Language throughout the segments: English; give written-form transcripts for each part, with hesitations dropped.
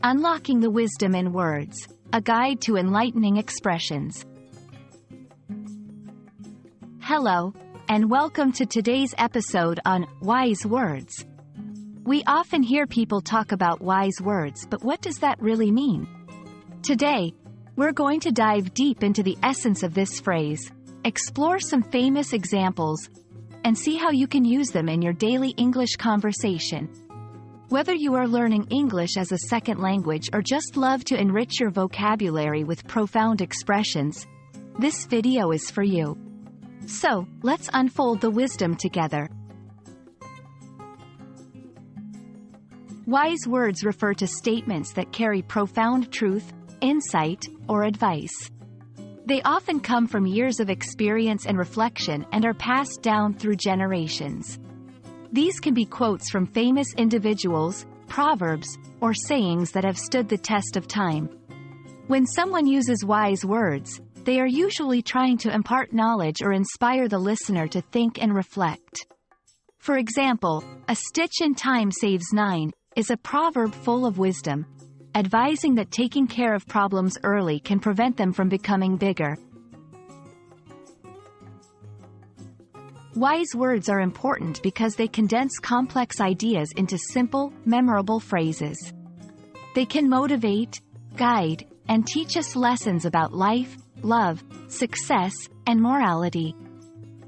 Unlocking the Wisdom in Words, a guide to enlightening expressions. Hello, and welcome to today's episode on wise words. We often hear people talk about wise words, but what does that really mean? Today, we're going to dive deep into the essence of this phrase, explore some famous examples, and see how you can use them in your daily English conversation. Whether you are learning English as a second language or just love to enrich your vocabulary with profound expressions, this video is for you. So, let's unfold the wisdom together. Wise words refer to statements that carry profound truth, insight, or advice. They often come from years of experience and reflection and are passed down through generations. These can be quotes from famous individuals, proverbs, or sayings that have stood the test of time. When someone uses wise words, they are usually trying to impart knowledge or inspire the listener to think and reflect. For example, "A stitch in time saves nine" is a proverb full of wisdom, advising that taking care of problems early can prevent them from becoming bigger. Wise words are important because they condense complex ideas into simple, memorable phrases. They can motivate, guide, and teach us lessons about life, love, success, and morality.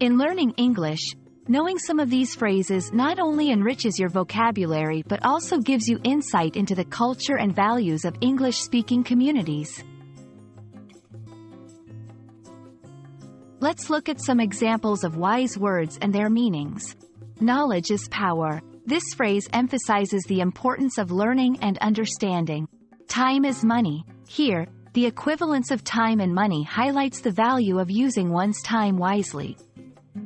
In learning English, knowing some of these phrases not only enriches your vocabulary but also gives you insight into the culture and values of English-speaking communities. Let's look at some examples of wise words and their meanings. Knowledge is power. This phrase emphasizes the importance of learning and understanding. Time is money. Here, the equivalence of time and money highlights the value of using one's time wisely.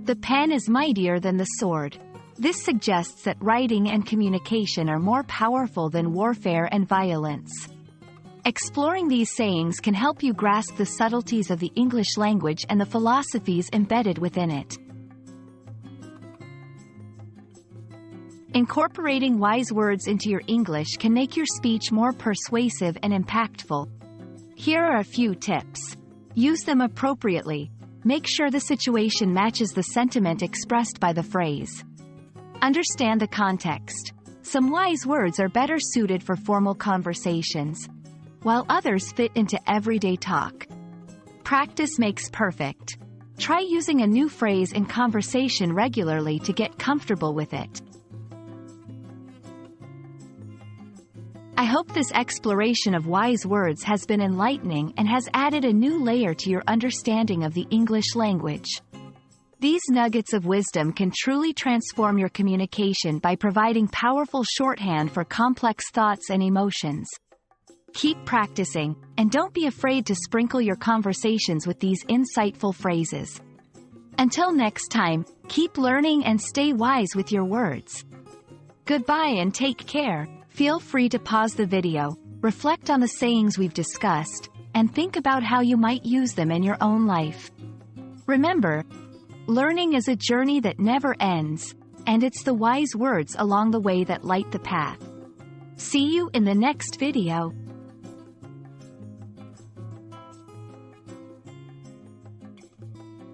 The pen is mightier than the sword. This suggests that writing and communication are more powerful than warfare and violence. Exploring these sayings can help you grasp the subtleties of the English language and the philosophies embedded within it. Incorporating wise words into your English can make your speech more persuasive and impactful. Here are a few tips. Use them appropriately. Make sure the situation matches the sentiment expressed by the phrase. Understand the context. Some wise words are better suited for formal conversations, while others fit into everyday talk. Practice makes perfect. Try using a new phrase in conversation regularly to get comfortable with it. I hope this exploration of wise words has been enlightening and has added a new layer to your understanding of the English language. These nuggets of wisdom can truly transform your communication by providing powerful shorthand for complex thoughts and emotions. Keep practicing, and don't be afraid to sprinkle your conversations with these insightful phrases. Until next time, keep learning and stay wise with your words. Goodbye and take care. Feel free to pause the video, reflect on the sayings we've discussed, and think about how you might use them in your own life. Remember, learning is a journey that never ends, and it's the wise words along the way that light the path. See you in the next video.